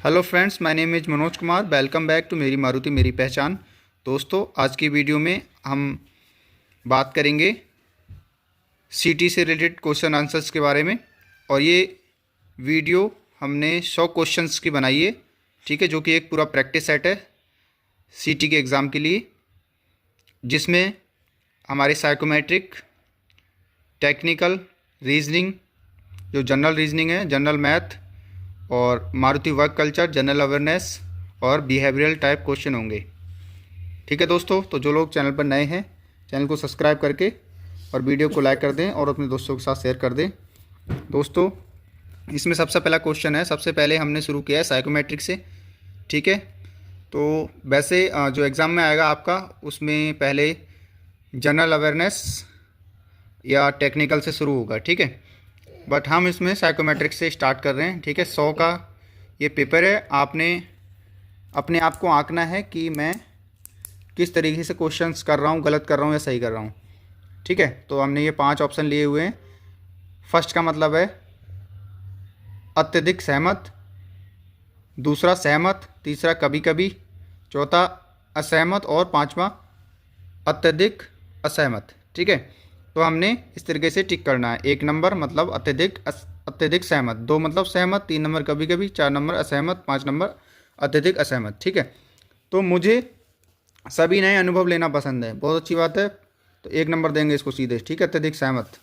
Hello friends, my name is Manoj Kumar. Welcome back to मेरी मारुति मेरी पहचान। दोस्तों, आज की वीडियो में हम बात करेंगे सीटी से रिलेटेड क्वेश्चन आंसर्स के बारे में। और ये वीडियो हमने 100 क्वेश्चंस की बनाई है, ठीक है, जो कि एक पूरा प्रैक्टिस सेट है सीटी के एग्ज़ाम के लिए, जिसमें हमारे साइकोमेट्रिक, टेक्निकल, रीजनिंग, जो जनरल रीजनिंग है, जनरल मैथ और Maruti work culture, general awareness और बिहेवियरल टाइप क्वेश्चन होंगे। ठीक है दोस्तों, तो जो लोग चैनल पर नए हैं, चैनल को सब्सक्राइब करके और वीडियो को लाइक कर दें और अपने दोस्तों के साथ शेयर कर दें। दोस्तों, इसमें सबसे पहला क्वेश्चन है, सबसे पहले हमने शुरू किया है साइकोमेट्रिक से। ठीक है, तो वैसे जो एग्ज़ाम में आएगा आपका, उसमें पहले जनरल अवेयरनेस या टेक्निकल से शुरू होगा। ठीक है, बट हम इसमें साइकोमेट्रिक से स्टार्ट कर रहे हैं। ठीक है, 100 का ये पेपर है। आपने अपने आप को आंकना है कि मैं किस तरीके से क्वेश्चंस कर रहा हूँ, गलत कर रहा हूँ या सही कर रहा हूँ। ठीक है, तो हमने ये 5 ऑप्शन लिए हुए हैं। फर्स्ट का मतलब है अत्यधिक सहमत, दूसरा सहमत, तीसरा कभी कभी, चौथा असहमत और पांचवा अत्यधिक असहमत। ठीक है, तो हमने इस तरीके से टिक करना है। 1 नंबर मतलब अत्यधिक सहमत, 2 मतलब सहमत, 3 नंबर कभी कभी, 4 नंबर असहमत, 5 नंबर अत्यधिक असहमत। ठीक है, तो मुझे सभी नए अनुभव लेना पसंद है, बहुत अच्छी बात है, तो 1 नंबर देंगे इसको सीधे। ठीक है, अत्यधिक सहमत।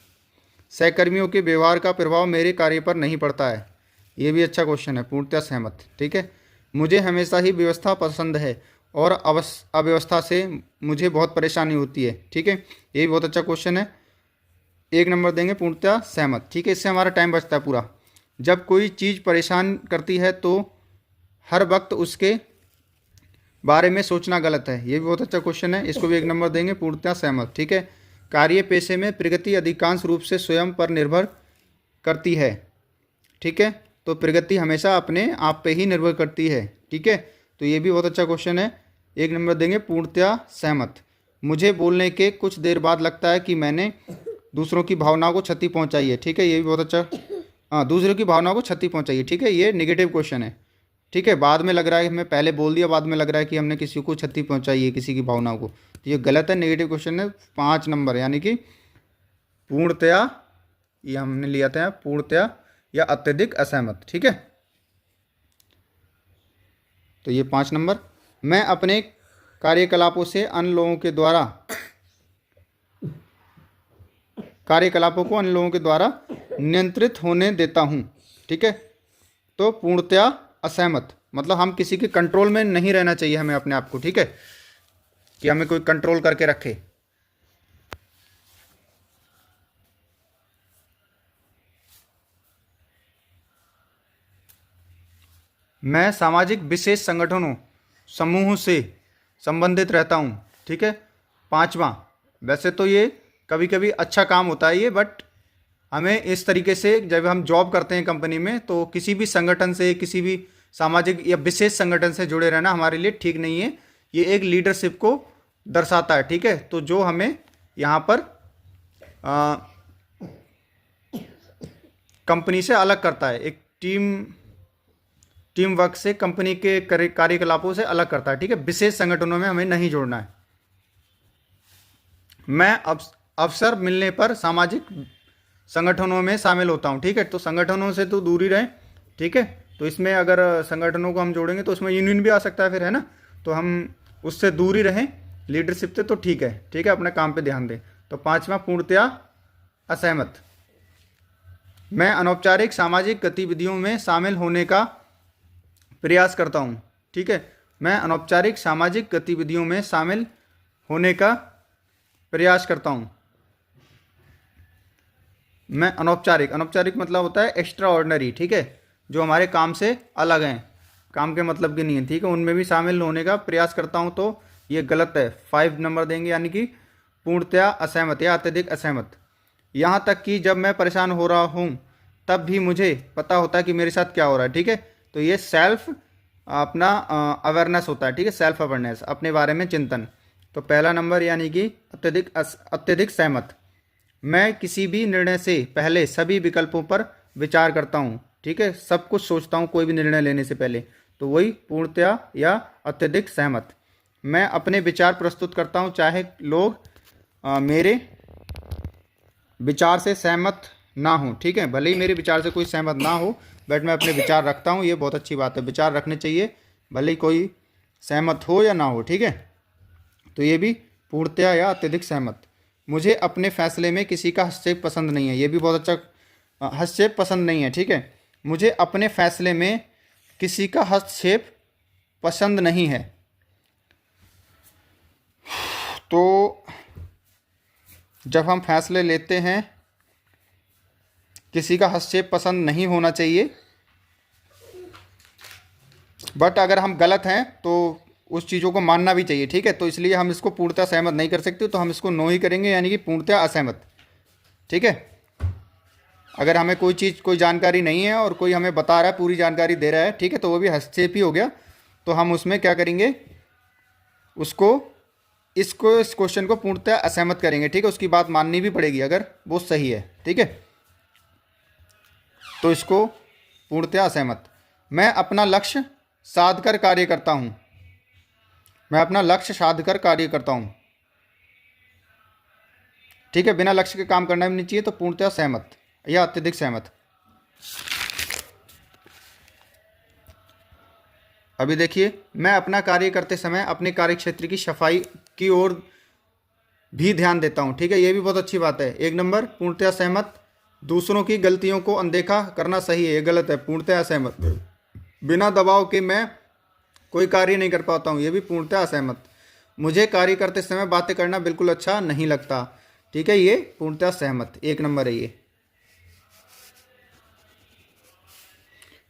सहकर्मियों के व्यवहार का प्रभाव मेरे कार्य पर नहीं पड़ता है, ये भी अच्छा क्वेश्चन है, पूर्णतः सहमत। ठीक है, मुझे हमेशा ही व्यवस्था पसंद है और अव्यवस्था से मुझे बहुत परेशानी होती है। ठीक है, ये भी बहुत अच्छा क्वेश्चन है, 1 नंबर देंगे, पूर्णतः सहमत। ठीक है, इससे हमारा टाइम बचता है पूरा। जब कोई चीज़ परेशान करती है तो हर वक्त उसके बारे में सोचना गलत है, ये भी बहुत अच्छा क्वेश्चन है, इसको भी 1 नंबर देंगे, पूर्णतः सहमत। ठीक है, कार्य पेशे में प्रगति अधिकांश रूप से स्वयं पर निर्भर करती है। ठीक है, तो प्रगति हमेशा अपने आप पे ही निर्भर करती है। ठीक है, तो ये भी बहुत अच्छा क्वेश्चन है, 1 नंबर देंगे, पूर्णतः सहमत। मुझे बोलने के कुछ देर बाद लगता है कि मैंने दूसरों की भावनाओं को क्षति पहुंचाई है। ठीक है, ये भी बहुत अच्छा, हाँ, दूसरों की भावनाओं को क्षति पहुंचाई है। ठीक है, ये नेगेटिव क्वेश्चन है। ठीक है, बाद में लग रहा है, हमें पहले बोल दिया, बाद में लग रहा है कि हमने किसी को क्षति पहुंचाई है, किसी की भावनाओं को, तो ये गलत है, नेगेटिव क्वेश्चन है। 5 नंबर यानी कि पूर्णतया, ये हमने लिया था पूर्णतया या अत्यधिक असहमत। ठीक है, तो ये 5 नंबर। मैं अपने कार्यकलापों को अन्य लोगों के द्वारा नियंत्रित होने देता हूँ। ठीक है, तो पूर्णतया असहमत मतलब हम किसी के कंट्रोल में नहीं रहना चाहिए हमें अपने आप को। ठीक है, कि हमें कोई कंट्रोल करके रखे। मैं सामाजिक विशेष संगठनों समूह से संबंधित रहता हूँ। ठीक है, 5वां, वैसे तो ये कभी कभी अच्छा काम होता है ये, बट हमें इस तरीके से जब हम जॉब करते हैं कंपनी में, तो किसी भी संगठन से, किसी भी सामाजिक या विशेष संगठन से जुड़े रहना हमारे लिए ठीक नहीं है। ये एक लीडरशिप को दर्शाता है। ठीक है, तो जो हमें यहाँ पर कंपनी से अलग करता है, एक टीम वर्क से, कंपनी के कार्यकलापों से अलग करता है। ठीक है, विशेष संगठनों में हमें नहीं जोड़ना है। मैं अवसर मिलने पर सामाजिक संगठनों में शामिल होता हूँ। ठीक है, तो संगठनों से तो दूर ही रहें। ठीक है, तो इसमें अगर संगठनों को हम जोड़ेंगे तो उसमें यूनियन भी आ सकता है फिर, है ना, तो हम उससे दूर ही रहें, लीडरशिप से तो ठीक है। ठीक है, अपने काम पे ध्यान दें। तो 5वां, पूर्णतया असहमत। मैं अनौपचारिक सामाजिक गतिविधियों में शामिल होने का प्रयास करता हूँ। ठीक है, मैं अनौपचारिक सामाजिक गतिविधियों में शामिल होने का प्रयास करता हूँ। मैं अनौपचारिक मतलब होता है एक्स्ट्रा ऑर्डिनरी। ठीक है, जो हमारे काम से अलग हैं, काम के मतलब के नहीं है। ठीक है, उनमें भी शामिल होने का प्रयास करता हूँ, तो ये गलत है, 5 नंबर देंगे, यानी कि पूर्णतया असहमत या अत्यधिक असहमत। यहाँ तक कि जब मैं परेशान हो रहा हूँ तब भी मुझे पता होता है कि मेरे साथ क्या हो रहा है। ठीक है, तो ये सेल्फ अपना अवेयरनेस होता है। ठीक है, सेल्फ अवेयरनेस, अपने बारे में चिंतन। तो पहला नंबर यानी कि अत्यधिक सहमत। मैं किसी भी निर्णय से पहले सभी विकल्पों पर विचार करता हूँ। ठीक है, सब कुछ सोचता हूँ कोई भी निर्णय लेने से पहले। तो वही पूर्णतया या अत्यधिक सहमत। मैं अपने विचार प्रस्तुत करता हूँ चाहे लोग मेरे विचार से सहमत ना हो, ठीक है, भले ही मेरे विचार से कोई सहमत ना हो, बट मैं अपने विचार रखता हूँ, ये बहुत अच्छी बात है। विचार रखने चाहिए भले ही कोई सहमत हो या ना हो, ठीक है। तो ये भी पूर्णतया या अत्यधिक सहमत। मुझे अपने फैसले में किसी का हस्तक्षेप पसंद नहीं है, ये भी बहुत अच्छा, हस्तक्षेप पसंद नहीं है, ठीक है। मुझे अपने फैसले में किसी का हस्तक्षेप पसंद नहीं है। तो जब हम फैसले लेते हैं किसी का हस्तक्षेप पसंद नहीं होना चाहिए, बट अगर हम गलत हैं तो उस चीज़ों को मानना भी चाहिए, ठीक है। तो इसलिए हम इसको पूर्णतः सहमत नहीं कर सकते, तो हम इसको नो ही करेंगे, यानी कि पूर्णतः असहमत, ठीक है। अगर हमें कोई चीज़, कोई जानकारी नहीं है और कोई हमें बता रहा है, पूरी जानकारी दे रहा है, ठीक है, तो वो भी हस्तक्षेप ही हो गया। तो हम उसमें क्या करेंगे, उसको इस क्वेश्चन को पूर्णतः असहमत करेंगे, ठीक है। उसकी बात माननी भी पड़ेगी अगर वो सही है, ठीक है। तो इसको पूर्णतः असहमत। मैं अपना लक्ष्य साध कर कार्य करता हूँ। मैं अपना लक्ष्य साध कर कार्य करता हूँ, ठीक है, बिना लक्ष्य के काम करना भी नहीं चाहिए। तो पूर्णतः सहमत या अत्यधिक सहमत। अभी देखिए, मैं अपना कार्य करते समय अपने कार्य क्षेत्र की सफाई की ओर भी ध्यान देता हूँ, ठीक है, ये भी बहुत अच्छी बात है। 1 नंबर पूर्णतः सहमत। दूसरों की गलतियों को अनदेखा करना सही है, ये गलत है, पूर्णतः असहमत। बिना दबाव के मैं कोई कार्य नहीं कर पाता हूँ, ये भी पूर्णतः असहमत। मुझे कार्य करते समय बातें करना बिल्कुल अच्छा नहीं लगता, ठीक है, ये पूर्णतः सहमत, 1 नंबर है ये।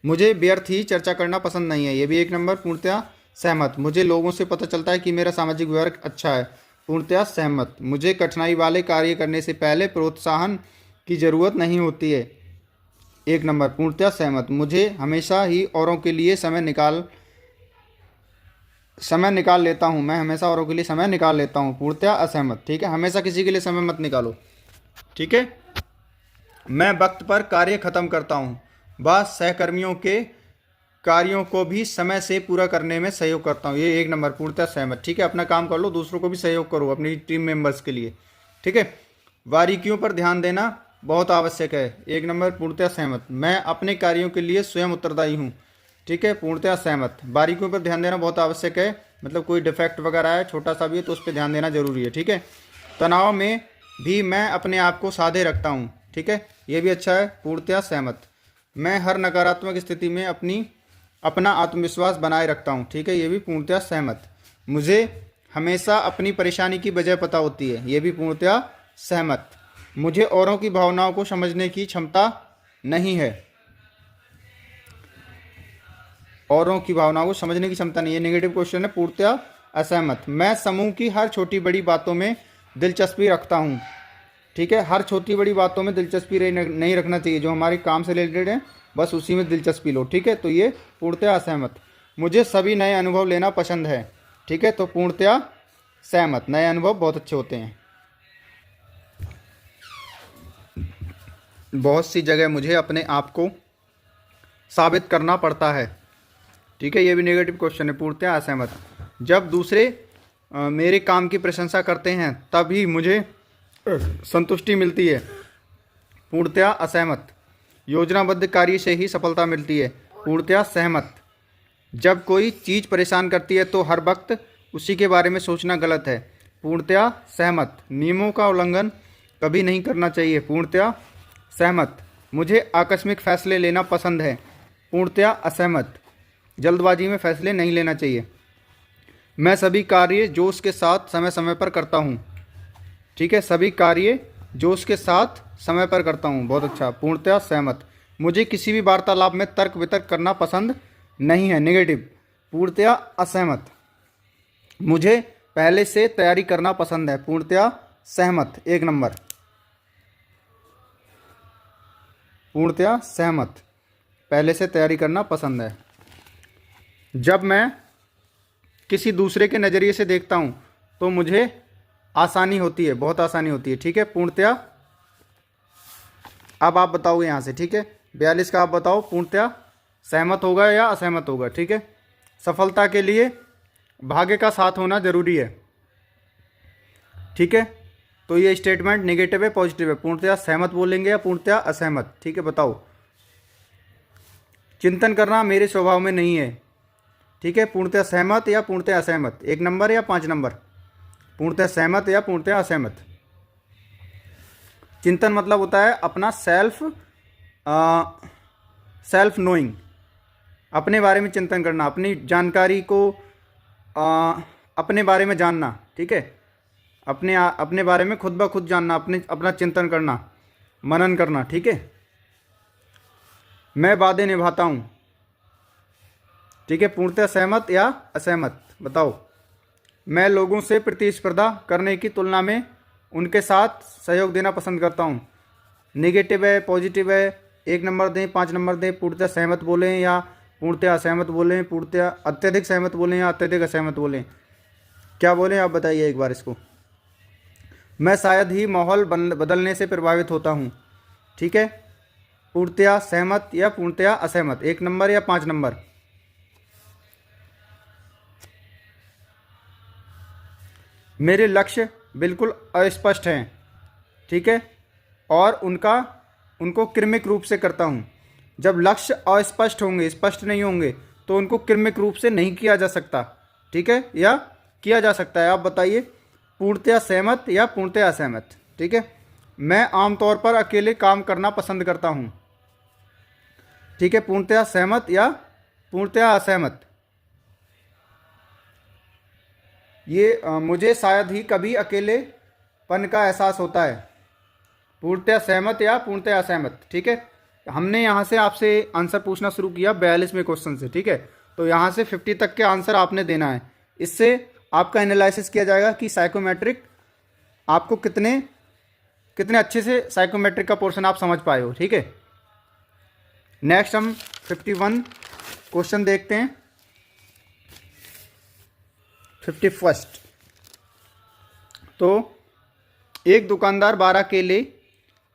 मुझे व्यर्थ ही चर्चा करना पसंद नहीं है, ये भी 1 नंबर, पूर्णतः सहमत। मुझे लोगों से पता चलता है कि मेरा सामाजिक व्यवहार अच्छा है, पूर्णतः सहमत। मुझे कठिनाई वाले कार्य करने से पहले प्रोत्साहन की ज़रूरत नहीं होती है, 1 नंबर, पूर्णतः सहमत। मुझे हमेशा ही औरों के लिए समय निकाल लेता हूँ। मैं हमेशा औरों के लिए समय निकाल लेता हूँ, पूर्णतः असहमत, ठीक है। हमेशा किसी के लिए समय मत निकालो, ठीक है। मैं वक्त पर कार्य खत्म करता हूँ। व सहकर्मियों के कार्यों को भी समय से पूरा करने में सहयोग करता हूँ, ये 1 नंबर, पूर्णतः सहमत, ठीक है। अपना काम कर लो, दूसरों को भी सहयोग करो अपनी टीम मेंबर्स के लिए, ठीक है। बारीकियों पर ध्यान देना बहुत आवश्यक है, 1 नंबर, पूर्णतः सहमत। मैं अपने कार्यों के लिए स्वयं उत्तरदायी हूँ, ठीक है, पूर्णतः सहमत। बारीकियों पर ध्यान देना बहुत आवश्यक है, मतलब कोई डिफेक्ट वगैरह है, छोटा सा भी है, तो उस पर ध्यान देना जरूरी है, ठीक है। तनाव में भी मैं अपने आप को साधे रखता हूँ, ठीक है, ये भी अच्छा है, पूर्णतः सहमत। मैं हर नकारात्मक स्थिति में अपना आत्मविश्वास बनाए रखता हूँ, ठीक है, ये भी पूर्णतः सहमत। मुझे हमेशा अपनी परेशानी की वजह पता होती है, ये भी पूर्णतः सहमत। मुझे औरों की भावनाओं को समझने की क्षमता नहीं है, औरों की भावनाओं को समझने की क्षमता नहीं है, नेगेटिव क्वेश्चन है, पूर्णतः असहमत। मैं समूह की हर छोटी बड़ी बातों में दिलचस्पी रखता हूँ, ठीक है, हर छोटी बड़ी बातों में दिलचस्पी नहीं रखना चाहिए, जो हमारे काम से रिलेटेड है बस उसी में दिलचस्पी लो, ठीक है, तो ये पूर्णतः असहमत। मुझे सभी नए अनुभव लेना पसंद है, ठीक है, तो पूर्णतः सहमत, नए अनुभव बहुत अच्छे होते हैं। बहुत सी जगह मुझे अपने आप को साबित करना पड़ता है, ठीक है, ये भी नेगेटिव क्वेश्चन है, पूर्णतः असहमत। जब दूसरे मेरे काम की प्रशंसा करते हैं तभी मुझे संतुष्टि मिलती है, पूर्णतः असहमत। योजनाबद्ध कार्य से ही सफलता मिलती है, पूर्णतः सहमत। जब कोई चीज़ परेशान करती है तो हर वक्त उसी के बारे में सोचना गलत है, पूर्णतः सहमत। नियमों का उल्लंघन कभी नहीं करना चाहिए, पूर्णतः सहमत। मुझे आकस्मिक फैसले लेना पसंद है, पूर्णतः असहमत। जल्दबाजी में फैसले नहीं लेना चाहिए। मैं सभी कार्य जोश के साथ समय समय पर करता हूँ, ठीक है, सभी कार्य जोश के साथ समय पर करता हूँ, बहुत अच्छा, पूर्णतः सहमत। मुझे किसी भी वार्तालाप में तर्क वितर्क करना पसंद नहीं है, नेगेटिव, पूर्णतः असहमत। मुझे पहले से तैयारी करना पसंद है, पूर्णतः सहमत, 1 नंबर, पूर्णतः सहमत, पहले से तैयारी करना पसंद है। जब मैं किसी दूसरे के नज़रिए से देखता हूँ तो मुझे आसानी होती है, बहुत आसानी होती है, ठीक है, पूर्णतः। अब आप बताओ यहाँ से, ठीक है, 42 का आप बताओ, पूर्णतः सहमत होगा या असहमत होगा, ठीक है। सफलता के लिए भाग्य का साथ होना जरूरी है। ठीक है, तो ये स्टेटमेंट नेगेटिव है पॉजिटिव है? पूर्णतया सहमत बोलेंगे या पूर्णतया असहमत? ठीक है, बताओ। चिंतन करना मेरे स्वभाव में नहीं है। ठीक है, पूर्णतया सहमत या पूर्णतया असहमत? 1 नंबर या 5 नंबर? पूर्णतया सहमत या पूर्णतया असहमत? चिंतन मतलब होता है अपना सेल्फ नोइंग, अपने बारे में चिंतन करना, अपनी जानकारी को अपने बारे में जानना। ठीक है, अपने बारे में खुद ब खुद जानना, अपना चिंतन करना, मनन करना। ठीक है, मैं वादे निभाता हूँ। ठीक है, पूर्णतः सहमत या असहमत? बताओ। मैं लोगों से प्रतिस्पर्धा करने की तुलना में उनके साथ सहयोग देना पसंद करता हूँ। नेगेटिव है पॉजिटिव है? 1 नंबर दें, 5 नंबर दें? पूर्णतः सहमत बोलें या पूर्णतः असहमत बोलें? पूर्णतः अत्यधिक सहमत बोलें या अत्यधिक असहमत बोलें? क्या बोलें आप बताइए एक बार इसको। मैं शायद ही माहौल बदलने से प्रभावित होता हूँ। ठीक है, पूर्णतया सहमत या पूर्णतया असहमत? 1 नंबर या 5 नंबर? मेरे लक्ष्य बिल्कुल अस्पष्ट हैं। ठीक है, और उनको क्रमिक रूप से करता हूँ। जब लक्ष्य अस्पष्ट होंगे, स्पष्ट नहीं होंगे, तो उनको क्रमिक रूप से नहीं किया जा सकता। ठीक है, या किया जा सकता है? आप बताइए, पूर्णतया सहमत या पूर्णतया असहमत? ठीक है, मैं आमतौर पर अकेले काम करना पसंद करता हूँ। ठीक है, पूर्णतया सहमत या पूर्णतया असहमत? ये मुझे शायद ही कभी अकेलेपन का एहसास होता है। पूर्णतया सहमत या पूर्णतया असहमत? ठीक है, हमने यहाँ से आपसे आंसर पूछना शुरू किया 42वें क्वेश्चन से। ठीक है, तो यहाँ से 50 तक के आंसर आपने देना है। इससे आपका एनालिसिस किया जाएगा कि साइकोमेट्रिक आपको कितने अच्छे से साइकोमेट्रिक का पोर्शन आप समझ पाए हो। ठीक है, नेक्स्ट हम 51 क्वेश्चन देखते हैं। 51 तो एक दुकानदार 12 केले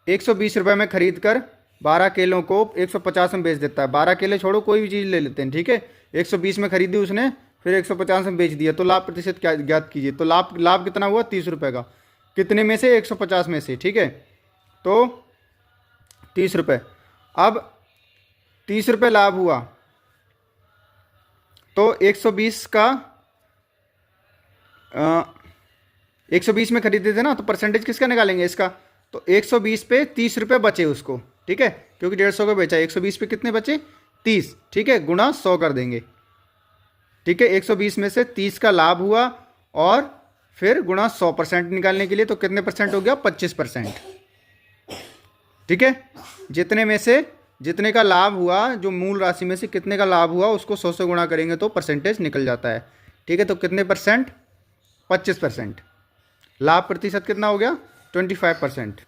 120 रुपये में खरीद कर 12 केलों को 150 में बेच देता है। 12 केले छोड़ो, कोई भी चीज़ ले लेते हैं। ठीक है, 120 में खरीदी उसने, फिर 150 में बेच दिया, तो लाभ प्रतिशत क्या ज्ञात कीजिए। तो लाभ कितना हुआ? 30 रुपये का। कितने में से? 150 में से। ठीक है, तो 30 रुपये। अब 30 रुपये लाभ हुआ, तो 120 का 120 में खरीदे थे ना, तो परसेंटेज किसका निकालेंगे इसका? तो 120 पे 30 रुपये बचे उसको। ठीक है, क्योंकि 150 का बेचा, 120 पे कितने बचे? 30। ठीक है, गुणा 100 कर देंगे। ठीक है, 120 में से 30 का लाभ हुआ और फिर गुणा 100% निकालने के लिए, तो कितने परसेंट हो गया? 25%। ठीक है, जितने का लाभ हुआ, जो मूल राशि में से कितने का लाभ हुआ, उसको 100 से गुणा करेंगे तो परसेंटेज निकल जाता है। ठीक है, तो कितने परसेंट? 25%। लाभ प्रतिशत कितना हो गया? 25%।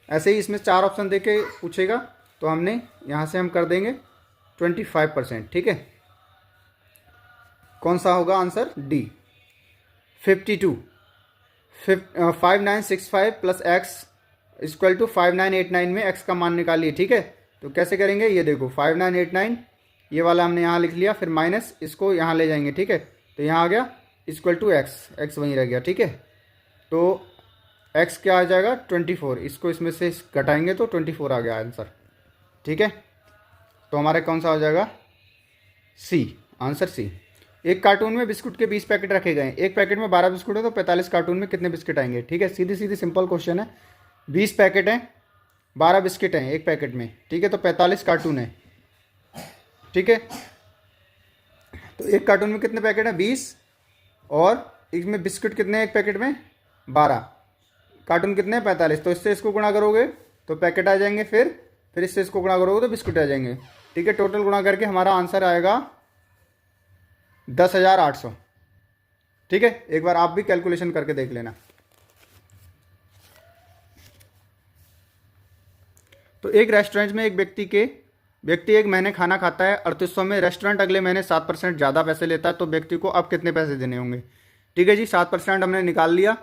ऐसे ही इसमें 4 ऑप्शन देके पूछेगा, तो हमने यहाँ से हम कर देंगे 25%। ठीक है, कौन सा होगा answer? D. 52 5965 plus X equal to 5989 में एक्स का मान निकालिए। ठीक है, तो कैसे करेंगे ये देखो, 5989 ये वाला हमने यहाँ लिख लिया, फिर माइनस इसको यहाँ ले जाएंगे। ठीक है, तो यहाँ आ गया इक्वल टू एक्स वहीं रह गया। ठीक है, तो एक्स क्या आ जाएगा? 24। इसको इसमें से घटाएंगे तो 24 आ गया आंसर। ठीक है, तो हमारा कौन सा हो जाएगा? सी, आंसर सी। एक कार्टून में बिस्कुट के 20 पैकेट रखे गए। एक पैकेट में 12 बिस्कुट है, तो 45 कार्टून में कितने बिस्किट आएंगे? ठीक है, सीधी सीधी सिंपल क्वेश्चन है। 20 पैकेट हैं, 12 बिस्किट हैं एक पैकेट में। ठीक है, तो 45 कार्टून है। ठीक है, तो एक कार्टून में कितने पैकेट हैं? 20, और इसमें बिस्किट कितने हैं एक पैकेट में? 12। कार्टून कितने हैं? 45। तो इससे इसको गुणा करोगे तो पैकेट आ जाएंगे, फिर इससे इसको गुणा करोगे तो बिस्कुट आ जाएंगे। ठीक है, टोटल गुणा करके हमारा आंसर आएगा 10,800। ठीक है, एक बार आप भी कैलकुलेशन करके देख लेना। तो एक रेस्टोरेंट में एक व्यक्ति एक महीने खाना खाता है 3800 में, रेस्टोरेंट अगले महीने 7% ज़्यादा पैसे लेता है, तो व्यक्ति को अब कितने पैसे देने होंगे? ठीक है जी, 7% हमने निकाल लिया।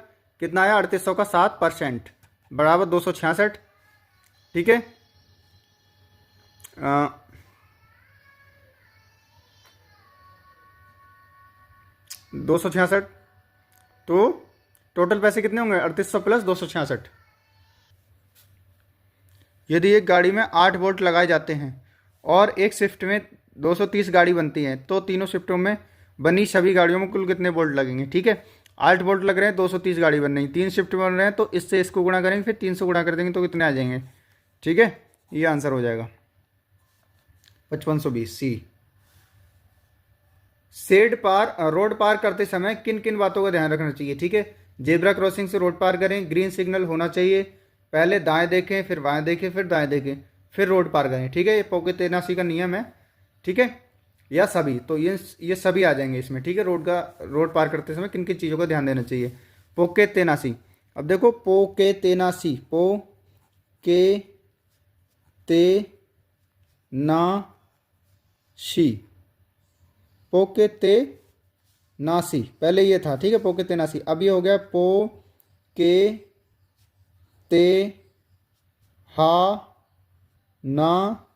कितना आया? 3800 का 7% बराबर 266। ठीक है, 266, तो टोटल पैसे कितने होंगे 3800 प्लस 266। यदि एक गाड़ी में 8 बोल्ट लगाए जाते हैं और एक शिफ्ट में 230 गाड़ी बनती है तो तीनों शिफ्टों में बनी सभी गाड़ियों में कुल कितने बोल्ट लगेंगे। ठीक है, 8 बोल्ट लग रहे हैं, 230 गाड़ी बन रही, 3 शिफ्ट बन रहे हैं, तो इससे इसको गुणा करेंगे, फिर 3 से गुणा कर देंगे तो कितने आ जाएंगे। ठीक है, ये आंसर हो जाएगा 5520 सी। रोड पार करते समय किन किन बातों का ध्यान रखना चाहिए। ठीक है, जेब्रा क्रॉसिंग से रोड पार करें, ग्रीन सिग्नल होना चाहिए, पहले दाएं देखें, फिर बाएं देखें, फिर दाएं देखें, फिर रोड पार करें। ठीक है, ये पोके तेनासी का नियम है। ठीक है, या सभी, तो ये सभी आ जाएंगे इसमें। ठीक है, रोड पार करते समय किन किन चीज़ों का ध्यान देना चाहिए। पोके तेनासी, अब देखो पोके तेनासी, पो के ते ना शी, पोके ते नासी, पहले ये था। ठीक है, पोके ते नासी, अब ये हो गया पो के ते हा ना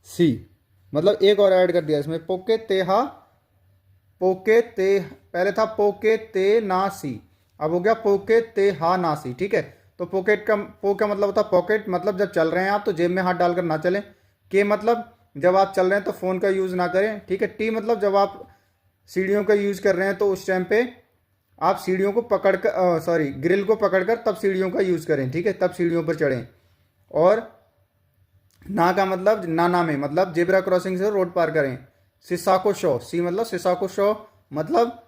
सी, मतलब एक और ऐड कर दिया इसमें, पोके ते हा, पोके ते, पहले था पोके ते ना सी, अब हो गया पोके ते हा ना सी। ठीक है, तो पॉकेट का पो का मतलब होता है पॉकेट, मतलब जब चल रहे हैं आप तो जेब में हाथ डालकर ना चलें। के मतलब जब आप चल रहे हैं तो फ़ोन का यूज़ ना करें। ठीक है, टी मतलब जब आप सीढ़ियों का यूज़ कर रहे हैं तो उस टाइम पे आप सीढ़ियों को पकड़ कर ग्रिल को पकड़कर तब सीढ़ियों का यूज़ करें। ठीक है, तब सीढ़ियों पर चढ़ें। और ना का मतलब नाना में, मतलब जेब्रा क्रॉसिंग से रोड पार करें। सिसा को शो, सी मतलब सिसा को शो, मतलब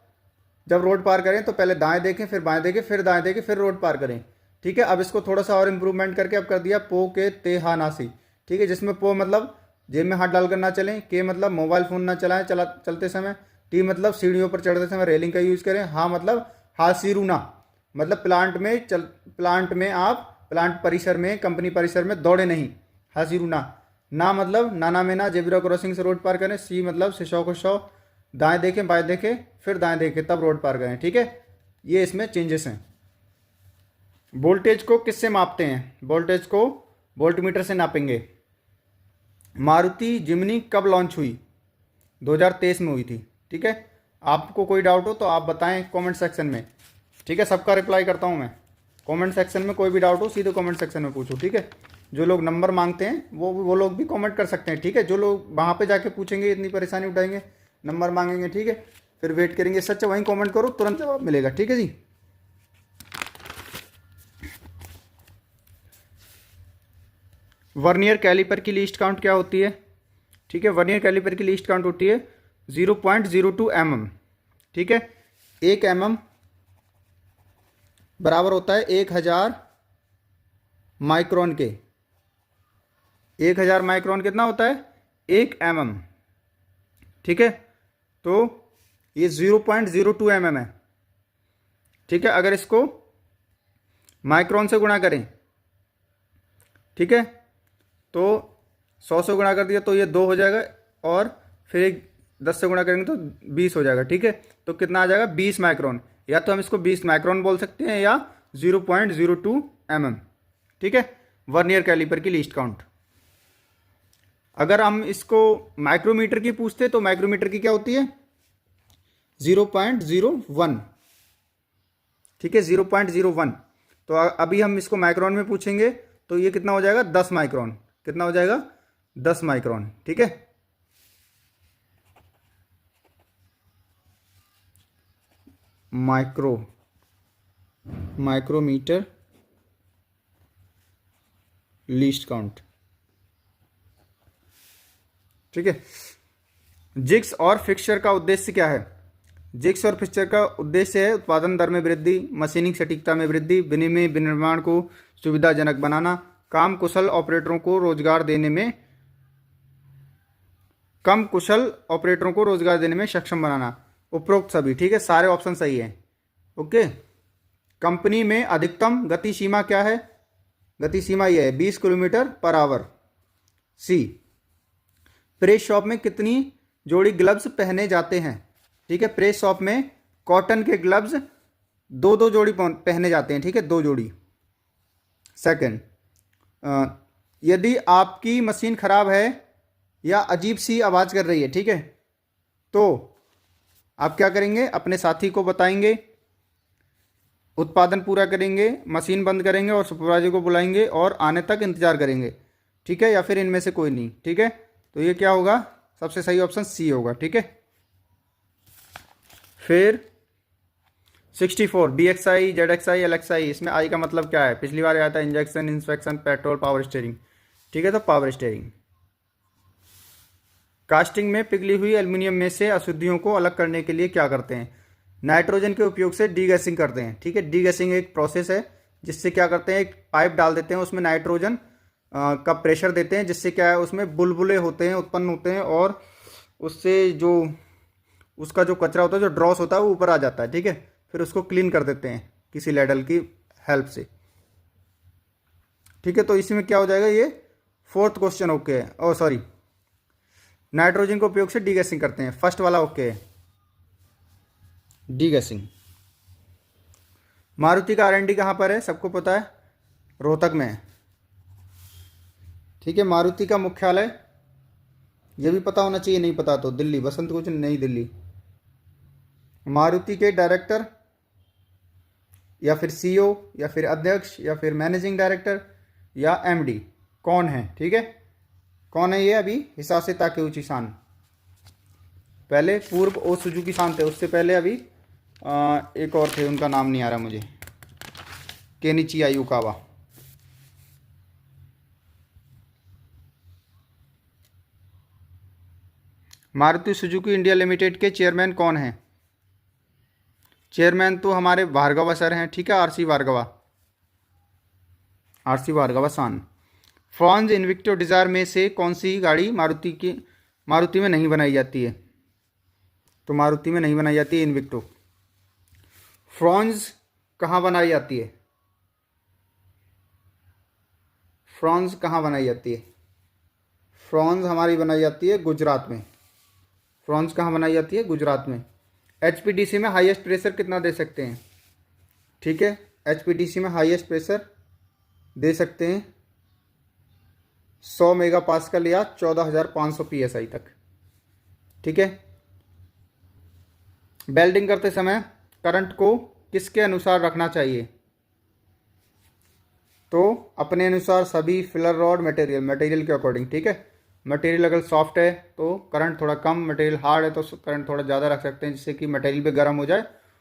जब रोड पार करें तो पहले दाएं देखें, फिर बाएं देखें, फिर दाएं देखें, फिर रोड पार करें। ठीक है, अब इसको थोड़ा सा और इम्प्रूवमेंट करके अब कर दिया पो के ते हा नासी। ठीक है, जिसमें पो मतलब जेब में हाथ डालकर ना चलें, के मतलब मोबाइल फ़ोन ना चलाएं चलते समय, टी मतलब सीढ़ियों पर चढ़ते समय रेलिंग का यूज़ करें, हाँ मतलब हासिरुना, मतलब प्लांट परिसर में, कंपनी परिसर में दौड़े नहीं, हासिरुना। ना मतलब नाना में ना, जेब्रा क्रॉसिंग से रोड पार करें। सी मतलब सिशौ को शौ, दाएं देखें, बाएं देखें, फिर दाएं देखें, तब रोड पार करें। ठीक है, ये इसमें चेंजेस हैं। वोल्टेज को किससे मापते हैं? वोल्टेज को वोल्टमीटर से नापेंगे। मारुति जिम्नी कब लॉन्च हुई? 2023 में हुई थी। ठीक है, आपको कोई डाउट हो तो आप बताएं कमेंट सेक्शन में। ठीक है, सबका रिप्लाई करता हूं मैं। कमेंट सेक्शन में कोई भी डाउट हो सीधे कमेंट सेक्शन में पूछो। ठीक है, जो लोग नंबर मांगते हैं वो लोग भी कमेंट कर सकते हैं। ठीक है, जो लोग वहाँ पे जाके पूछेंगे, इतनी परेशानी उठाएंगे, नंबर मांगेंगे, ठीक है, फिर वेट करेंगे, सच वहीं कमेंट करो, तुरंत जवाब मिलेगा। ठीक है जी। वर्नियर कैलिपर की लीस्ट काउंट क्या होती है? ठीक है, वर्नियर कैलिपर की लीस्ट काउंट होती है 0.02 mm। ठीक है, 1 mm बराबर होता है 1000 माइक्रोन के। 1000 माइक्रोन कितना होता है? 1 mm। ठीक है, तो ये 0.02 mm है। ठीक है, अगर इसको माइक्रोन से गुणा करें, ठीक है, तो 100 से गुणा कर दिया तो ये 2 हो जाएगा, और फिर एक 10 से गुणा करेंगे तो 20 हो जाएगा। ठीक है, तो कितना आ जाएगा? 20 माइक्रोन, या तो हम इसको 20 माइक्रोन बोल सकते हैं या 0.02 mm। ठीक है, वर्नियर कैलिपर की लीस्ट काउंट। अगर हम इसको माइक्रोमीटर की पूछते तो माइक्रोमीटर की क्या होती है? 0.01। ठीक है, 0.01। तो अभी हम इसको माइक्रोन में पूछेंगे तो ये कितना हो जाएगा? 10 माइक्रोन। कितना हो जाएगा? 10 माइक्रोन। ठीक है, माइक्रोमीटर लीस्ट काउंट। ठीक है, जिग्स और फिक्सचर का उद्देश्य क्या है? जिग्स और फिक्सचर का उद्देश्य है उत्पादन दर में वृद्धि, मशीनिंग सटीकता में वृद्धि, विनिर्माण को सुविधाजनक बनाना, कम कुशल ऑपरेटरों को रोजगार देने में सक्षम बनाना। उपरोक्त सभी। ठीक है, सारे ऑप्शन सही है। ओके, कंपनी में अधिकतम गति सीमा क्या है? गति सीमा यह है 20 किलोमीटर पर आवर। सी, प्रेस शॉप में कितनी जोड़ी ग्लव्स पहने जाते हैं? ठीक है, प्रेस शॉप में कॉटन के ग्लव्स 2 जोड़ी पहने जाते हैं। ठीक है, 2 जोड़ी। सेकंड, यदि आपकी मशीन खराब है या अजीब सी आवाज़ कर रही है, ठीक है, तो आप क्या करेंगे, अपने साथी को बताएंगे, उत्पादन पूरा करेंगे, मशीन बंद करेंगे और सुपरवाइजर को बुलाएंगे और आने तक इंतजार करेंगे। ठीक है, या फिर इनमें से कोई नहीं। ठीक है, तो ये क्या होगा, सबसे सही ऑप्शन सी होगा। ठीक है, फिर 64 BXI ZXI LXI, इसमें आई का मतलब क्या है, पिछली बार आया था injection, inspection, petrol, power steering. ठीक है, तो पावर स्टीयरिंग। कास्टिंग में पिघली हुई एल्युमिनियम में से अशुद्धियों को अलग करने के लिए क्या करते हैं, नाइट्रोजन के उपयोग से डीगैसिंग करते हैं। ठीक है, डीगैसिंग एक प्रोसेस है जिससे क्या करते हैं, एक पाइप डाल देते हैं, उसमें नाइट्रोजन का प्रेशर देते हैं, जिससे क्या है, उसमें बुलबुले होते हैं, उत्पन्न होते हैं, और उससे जो उसका जो कचरा होता है, जो ड्रॉस होता है, वो ऊपर आ जाता है। ठीक है, फिर उसको क्लीन कर देते हैं किसी लैडल की हेल्प से। ठीक है, तो इसी में क्या हो जाएगा, ये फोर्थ क्वेश्चन ओके है। ओ सॉरी, नाइट्रोजन के उपयोग से डीगैसिंग करते हैं, फर्स्ट वाला ओके है, डीगैसिंग। मारुति का R&D कहाँ पर है, सबको पता है, रोहतक में है। ठीक है, मारुति का मुख्यालय, ये भी पता होना चाहिए, नहीं पता तो दिल्ली, बसंत कुछ, नई दिल्ली। मारुति के डायरेक्टर या फिर CEO या फिर अध्यक्ष या फिर मैनेजिंग डायरेक्टर या MD कौन है। ठीक है, कौन है ये, अभी हिसासे ताकेउची सान, पहले पूर्व ओ सुजुकी सान थे, उससे पहले अभी एक और थे, उनका नाम नहीं आ रहा मुझे, Kenichi Ayukawa. Maruti Suzuki India limited के चेयरमैन कौन हैं, चेयरमैन तो हमारे भार्गवा सर हैं। ठीक है, RC भार्गवा सान। फ्रॉन्ज इन्विक्टो डिज़ायर में से कौन सी गाड़ी मारुति में नहीं बनाई जाती है, तो मारुति में नहीं बनाई जाती है इन्विक्टो। फ्रॉन्ज कहाँ बनाई जाती है, फ्रॉन्ज कहाँ बनाई जाती है, फ्रॉन्ज हमारी बनाई जाती है गुजरात में। फ्रॉन्ज कहाँ बनाई जाती है, गुजरात में। HPDC में हाईएस्ट प्रेशर कितना दे सकते हैं, ठीक है, HPDC में हाईएस्ट प्रेशर दे सकते हैं 100 मेगापास्कल या 14,500 PSI तक। ठीक है, वेल्डिंग करते समय करंट को किसके अनुसार रखना चाहिए, तो अपने अनुसार सभी फिलर रॉड मटेरियल के अकॉर्डिंग। ठीक है, मटेरियल अगर सॉफ्ट है तो करंट थोड़ा कम, मटेरियल हार्ड है तो करंट थोड़ा ज़्यादा रख सकते हैं, जिससे कि मटेरियल पे गर्म हो जाए